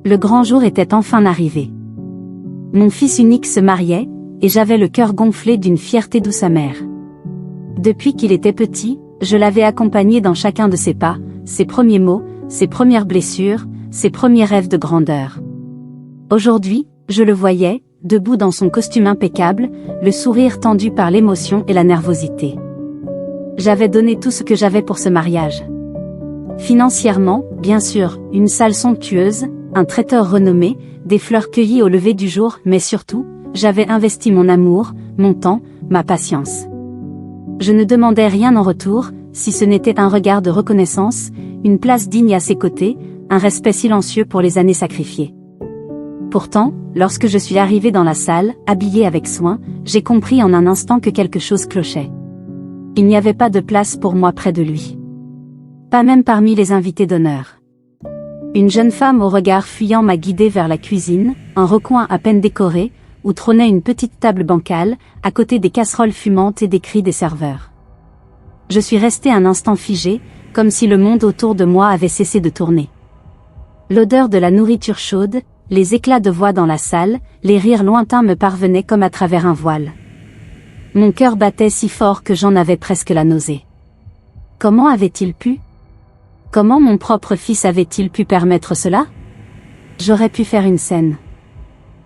Le grand jour était enfin arrivé. Mon fils unique se mariait, et j'avais le cœur gonflé d'une fierté douce amère. Depuis qu'il était petit, je l'avais accompagné dans chacun de ses pas, ses premiers mots, ses premières blessures, ses premiers rêves de grandeur. Aujourd'hui, je le voyais, debout dans son costume impeccable, le sourire tendu par l'émotion et la nervosité. J'avais donné tout ce que j'avais pour ce mariage. Financièrement, bien sûr, une salle somptueuse, un traiteur renommé, des fleurs cueillies au lever du jour, mais surtout, j'avais investi mon amour, mon temps, ma patience. Je ne demandais rien en retour, si ce n'était un regard de reconnaissance, une place digne à ses côtés, un respect silencieux pour les années sacrifiées. Pourtant, lorsque je suis arrivée dans la salle, habillée avec soin, j'ai compris en un instant que quelque chose clochait. Il n'y avait pas de place pour moi près de lui. Pas même parmi les invités d'honneur. Une jeune femme au regard fuyant m'a guidée vers la cuisine, un recoin à peine décoré, où trônait une petite table bancale, à côté des casseroles fumantes et des cris des serveurs. Je suis restée un instant figée, comme si le monde autour de moi avait cessé de tourner. L'odeur de la nourriture chaude, les éclats de voix dans la salle, les rires lointains me parvenaient comme à travers un voile. Mon cœur battait si fort que j'en avais presque la nausée. Comment avait-il pu ? Comment mon propre fils avait-il pu permettre cela ? J'aurais pu faire une scène.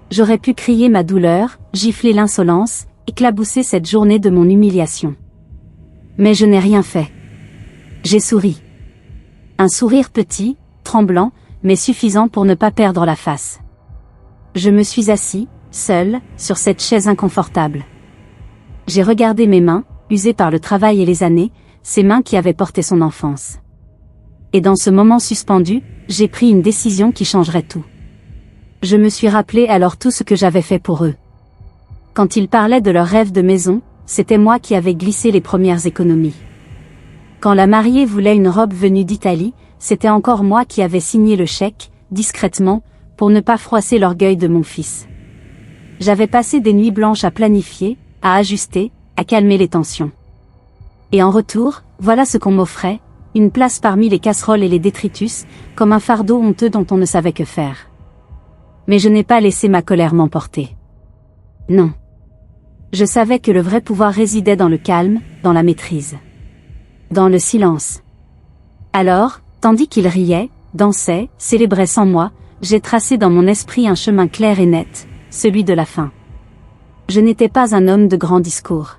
J'aurais pu crier ma douleur, gifler l'insolence, éclabousser cette journée de mon humiliation. Mais je n'ai rien fait. J'ai souri. Un sourire petit, tremblant, mais suffisant pour ne pas perdre la face. Je me suis assis, seul, sur cette chaise inconfortable. J'ai regardé mes mains, usées par le travail et les années, ces mains qui avaient porté son enfance. Et dans ce moment suspendu, j'ai pris une décision qui changerait tout. Je me suis rappelé alors tout ce que j'avais fait pour eux. Quand ils parlaient de leurs rêves de maison, c'était moi qui avais glissé les premières économies. Quand la mariée voulait une robe venue d'Italie, c'était encore moi qui avais signé le chèque, discrètement, pour ne pas froisser l'orgueil de mon fils. J'avais passé des nuits blanches à planifier, à ajuster, à calmer les tensions. Et en retour, voilà ce qu'on m'offrait, une place parmi les casseroles et les détritus, comme un fardeau honteux dont on ne savait que faire. Mais je n'ai pas laissé ma colère m'emporter. Non. Je savais que le vrai pouvoir résidait dans le calme, dans la maîtrise. Dans le silence. Alors, tandis qu'ils riaient, dansaient, célébraient sans moi, j'ai tracé dans mon esprit un chemin clair et net, celui de la fin. Je n'étais pas un homme de grands discours.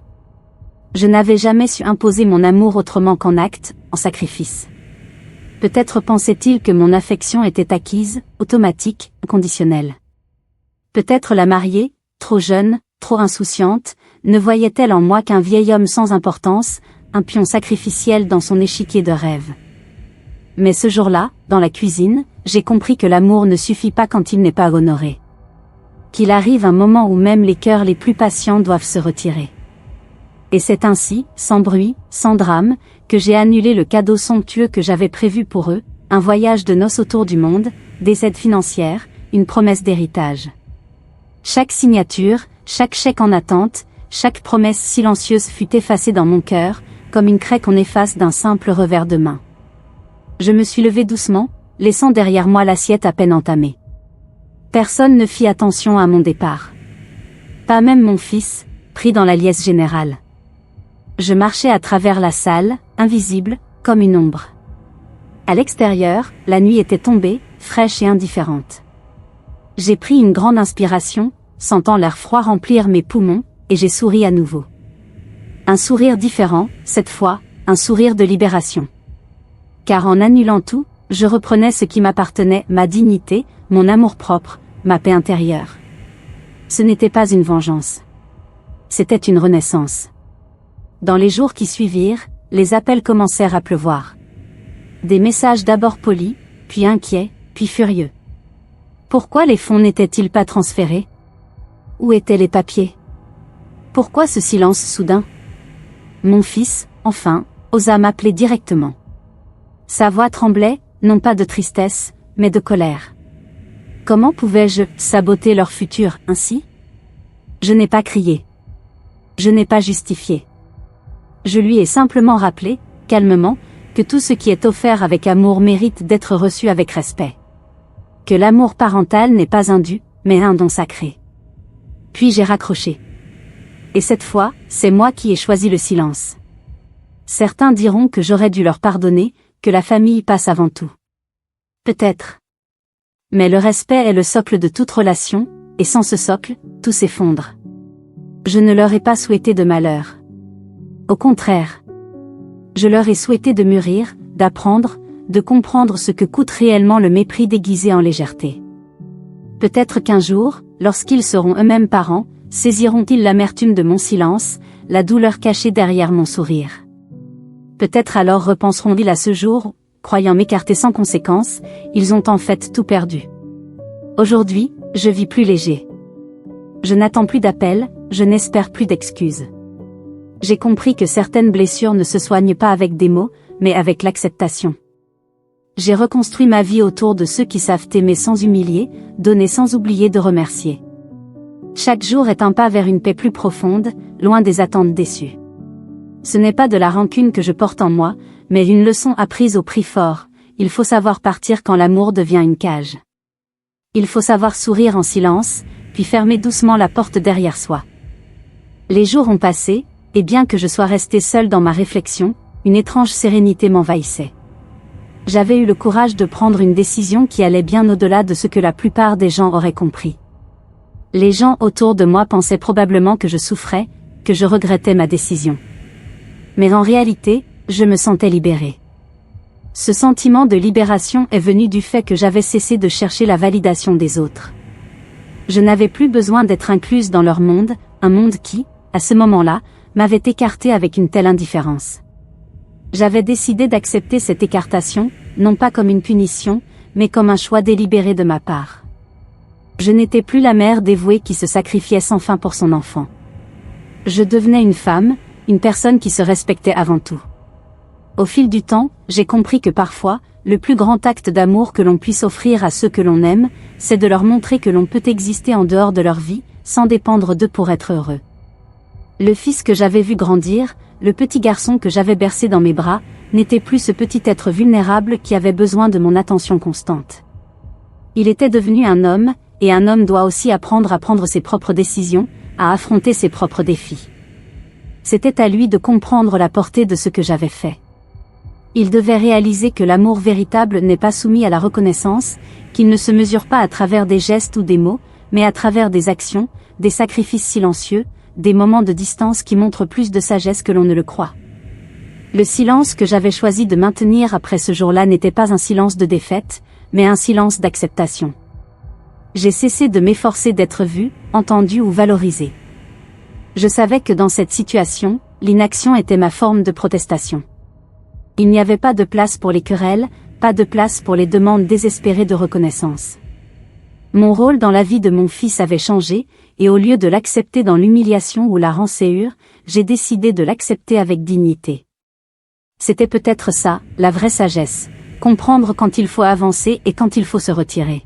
Je n'avais jamais su imposer mon amour autrement qu'en acte, en sacrifice. Peut-être pensait-il que mon affection était acquise, automatique, inconditionnelle. Peut-être la mariée, trop jeune, trop insouciante, ne voyait-elle en moi qu'un vieil homme sans importance, un pion sacrificiel dans son échiquier de rêve. Mais ce jour-là, dans la cuisine, j'ai compris que l'amour ne suffit pas quand il n'est pas honoré. Qu'il arrive un moment où même les cœurs les plus patients doivent se retirer. Et c'est ainsi, sans bruit, sans drame, que j'ai annulé le cadeau somptueux que j'avais prévu pour eux, un voyage de noces autour du monde, des aides financières, une promesse d'héritage. Chaque signature, chaque chèque en attente, chaque promesse silencieuse fut effacée dans mon cœur, comme une craie qu'on efface d'un simple revers de main. Je me suis levée doucement, laissant derrière moi l'assiette à peine entamée. Personne ne fit attention à mon départ. Pas même mon fils, pris dans la liesse générale. Je marchais à travers la salle, invisible, comme une ombre. À l'extérieur, la nuit était tombée, fraîche et indifférente. J'ai pris une grande inspiration, sentant l'air froid remplir mes poumons, et j'ai souri à nouveau. Un sourire différent, cette fois, un sourire de libération. Car en annulant tout, je reprenais ce qui m'appartenait, ma dignité, mon amour-propre, ma paix intérieure. Ce n'était pas une vengeance. C'était une renaissance. Dans les jours qui suivirent, les appels commencèrent à pleuvoir. Des messages d'abord polis, puis inquiets, puis furieux. Pourquoi les fonds n'étaient-ils pas transférés? Où étaient les papiers? Pourquoi ce silence soudain? Mon fils, enfin, osa m'appeler directement. Sa voix tremblait, non pas de tristesse, mais de colère. Comment pouvais-je saboter leur futur ainsi? Je n'ai pas crié. Je n'ai pas justifié. Je lui ai simplement rappelé, calmement, que tout ce qui est offert avec amour mérite d'être reçu avec respect. que l'amour parental n'est pas un dû, mais un don sacré. Puis j'ai raccroché. Et cette fois, c'est moi qui ai choisi le silence. Certains diront que j'aurais dû leur pardonner, que la famille passe avant tout. Peut-être. Mais le respect est le socle de toute relation, et sans ce socle, tout s'effondre. Je ne leur ai pas souhaité de malheur. Au contraire. Je leur ai souhaité de mûrir, d'apprendre, de comprendre ce que coûte réellement le mépris déguisé en légèreté. Peut-être qu'un jour, lorsqu'ils seront eux-mêmes parents, saisiront-ils l'amertume de mon silence, la douleur cachée derrière mon sourire. Peut-être alors repenseront-ils à ce jour, croyant m'écarter sans conséquence, ils ont en fait tout perdu. Aujourd'hui, je vis plus léger. Je n'attends plus d'appel, je n'espère plus d'excuses. J'ai compris que certaines blessures ne se soignent pas avec des mots, mais avec l'acceptation. J'ai reconstruit ma vie autour de ceux qui savent aimer sans humilier, donner sans oublier de remercier. Chaque jour est un pas vers une paix plus profonde, loin des attentes déçues. Ce n'est pas de la rancune que je porte en moi, mais une leçon apprise au prix fort. Il faut savoir partir quand l'amour devient une cage. Il faut savoir sourire en silence, puis fermer doucement la porte derrière soi. Les jours ont passé, et bien que je sois restée seule dans ma réflexion, une étrange sérénité m'envahissait. J'avais eu le courage de prendre une décision qui allait bien au-delà de ce que la plupart des gens auraient compris. Les gens autour de moi pensaient probablement que je souffrais, que je regrettais ma décision. Mais en réalité, je me sentais libérée. Ce sentiment de libération est venu du fait que j'avais cessé de chercher la validation des autres. Je n'avais plus besoin d'être incluse dans leur monde, un monde qui, à ce moment-là, m'avait écartée avec une telle indifférence. J'avais décidé d'accepter cette écartation, non pas comme une punition, mais comme un choix délibéré de ma part. Je n'étais plus la mère dévouée qui se sacrifiait sans fin pour son enfant. Je devenais une femme, une personne qui se respectait avant tout. Au fil du temps, j'ai compris que parfois, le plus grand acte d'amour que l'on puisse offrir à ceux que l'on aime, c'est de leur montrer que l'on peut exister en dehors de leur vie, sans dépendre d'eux pour être heureux. Le fils que j'avais vu grandir, le petit garçon que j'avais bercé dans mes bras, n'était plus ce petit être vulnérable qui avait besoin de mon attention constante. Il était devenu un homme, et un homme doit aussi apprendre à prendre ses propres décisions, à affronter ses propres défis. C'était à lui de comprendre la portée de ce que j'avais fait. Il devait réaliser que l'amour véritable n'est pas soumis à la reconnaissance, qu'il ne se mesure pas à travers des gestes ou des mots, mais à travers des actions, des sacrifices silencieux, des moments de distance qui montrent plus de sagesse que l'on ne le croit. Le silence que j'avais choisi de maintenir après ce jour-là n'était pas un silence de défaite, mais un silence d'acceptation. J'ai cessé de m'efforcer d'être vue, entendue ou valorisée. Je savais que dans cette situation, l'inaction était ma forme de protestation. Il n'y avait pas de place pour les querelles, pas de place pour les demandes désespérées de reconnaissance. Mon rôle dans la vie de mon fils avait changé, et au lieu de l'accepter dans l'humiliation ou la rancœur, j'ai décidé de l'accepter avec dignité. C'était peut-être ça, la vraie sagesse, comprendre quand il faut avancer et quand il faut se retirer.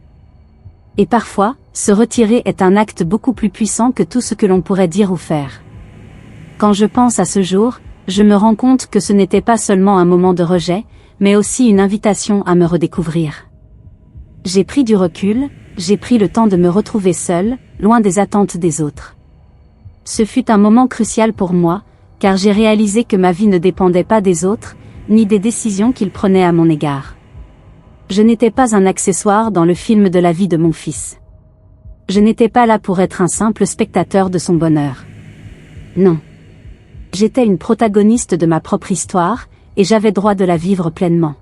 Et parfois, se retirer est un acte beaucoup plus puissant que tout ce que l'on pourrait dire ou faire. Quand je pense à ce jour, je me rends compte que ce n'était pas seulement un moment de rejet, mais aussi une invitation à me redécouvrir. J'ai pris du recul, j'ai pris le temps de me retrouver seule, loin des attentes des autres. Ce fut un moment crucial pour moi, car j'ai réalisé que ma vie ne dépendait pas des autres, ni des décisions qu'ils prenaient à mon égard. Je n'étais pas un accessoire dans le film de la vie de mon fils. Je n'étais pas là pour être un simple spectateur de son bonheur. Non. J'étais une protagoniste de ma propre histoire, et j'avais droit de la vivre pleinement.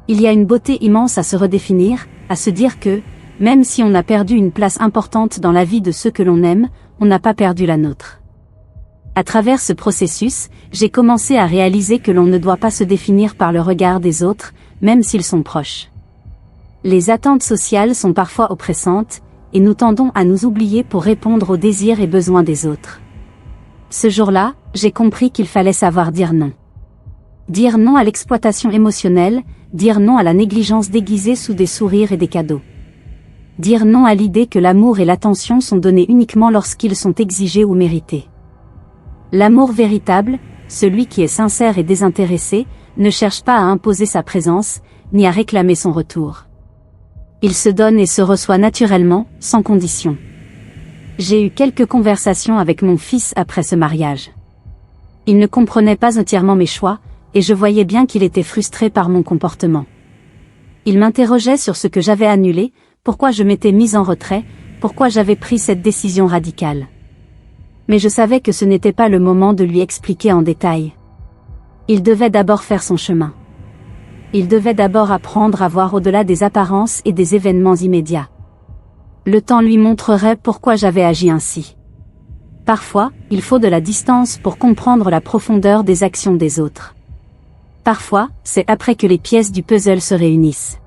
Il y a une beauté immense à se redéfinir, à se dire que, même si on a perdu une place importante dans la vie de ceux que l'on aime, on n'a pas perdu la nôtre. À travers ce processus, j'ai commencé à réaliser que l'on ne doit pas se définir par le regard des autres, même s'ils sont proches. Les attentes sociales sont parfois oppressantes, et nous tendons à nous oublier pour répondre aux désirs et besoins des autres. Ce jour-là, j'ai compris qu'il fallait savoir dire non. Dire non à l'exploitation émotionnelle, dire non à la négligence déguisée sous des sourires et des cadeaux. Dire non à l'idée que l'amour et l'attention sont donnés uniquement lorsqu'ils sont exigés ou mérités. L'amour véritable, celui qui est sincère et désintéressé, ne cherche pas à imposer sa présence, ni à réclamer son retour. Il se donne et se reçoit naturellement, sans condition. J'ai eu quelques conversations avec mon fils après ce mariage. Il ne comprenait pas entièrement mes choix, et je voyais bien qu'il était frustré par mon comportement. Il m'interrogeait sur ce que j'avais annulé, pourquoi je m'étais mise en retrait, pourquoi j'avais pris cette décision radicale. Mais je savais que ce n'était pas le moment de lui expliquer en détail. Il devait d'abord faire son chemin. Il devait d'abord apprendre à voir au-delà des apparences et des événements immédiats. Le temps lui montrerait pourquoi j'avais agi ainsi. Parfois, il faut de la distance pour comprendre la profondeur des actions des autres. Parfois, c'est après que les pièces du puzzle se réunissent.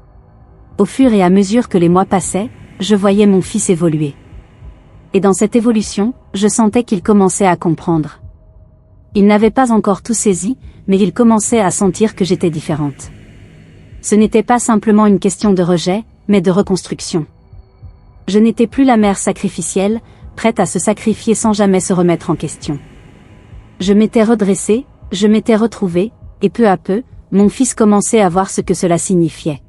Au fur et à mesure que les mois passaient, je voyais mon fils évoluer. Et dans cette évolution, je sentais qu'il commençait à comprendre. Il n'avait pas encore tout saisi, mais il commençait à sentir que j'étais différente. Ce n'était pas simplement une question de rejet, mais de reconstruction. Je n'étais plus la mère sacrificielle, prête à se sacrifier sans jamais se remettre en question. Je m'étais redressée, je m'étais retrouvée, et peu à peu, mon fils commençait à voir ce que cela signifiait.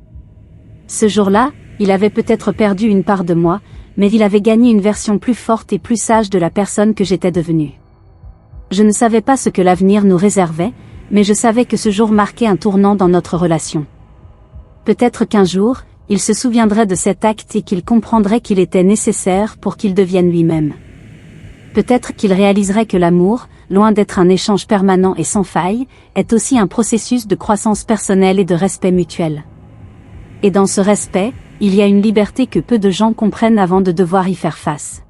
Ce jour-là, il avait peut-être perdu une part de moi, mais il avait gagné une version plus forte et plus sage de la personne que j'étais devenue. Je ne savais pas ce que l'avenir nous réservait, mais je savais que ce jour marquait un tournant dans notre relation. Peut-être qu'un jour, il se souviendrait de cet acte et qu'il comprendrait qu'il était nécessaire pour qu'il devienne lui-même. Peut-être qu'il réaliserait que l'amour, loin d'être un échange permanent et sans faille, est aussi un processus de croissance personnelle et de respect mutuel. Et dans ce respect, il y a une liberté que peu de gens comprennent avant de devoir y faire face.